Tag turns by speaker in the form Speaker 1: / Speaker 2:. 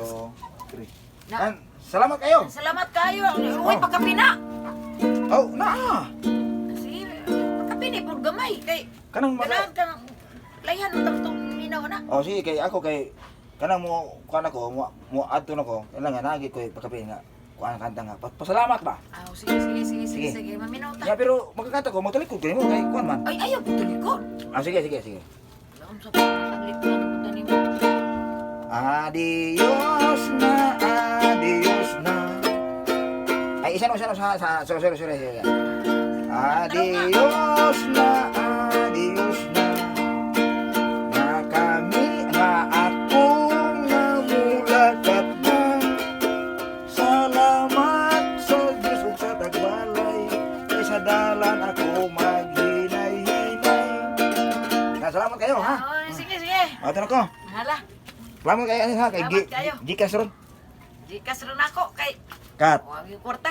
Speaker 1: 2, 3. Salamat kayo.
Speaker 2: Salamat kayo. Uy, pagkapina.
Speaker 1: Oh, na.
Speaker 2: Sige, pagkapini po gamay kay
Speaker 1: Kanang
Speaker 2: kanang layhan mo tong minaw na.
Speaker 1: Oh, sige kay ako kay kanang mo kuan ako mo adto nako. Kailangan nagi ko pagkape nga kuan kanta nga. Pasalamat ba?
Speaker 2: Sige, maminaw ta.
Speaker 1: Ya pero magkakanta ko magtalikod kay mo kay kuan man.
Speaker 2: Ay, ayaw pitulikon.
Speaker 1: Sige.
Speaker 2: Laom sa paglikod punta nimo.
Speaker 1: Adios na. Ay, isa no sa sorry. Adios na. Na kami na ako na mulakat na. Salamat sa Diyos ug sa tagbalay. Kay sa dalan ako maghinay-hinay. Salamat kayo ha.
Speaker 2: Sige.
Speaker 1: Ato na ko.
Speaker 2: Hala.
Speaker 1: Salamat kayo ha kay
Speaker 2: Salamat kayo.
Speaker 1: Gikas ron.
Speaker 2: Gikas ron ako kay
Speaker 1: Kat.
Speaker 2: wag yung kwarta.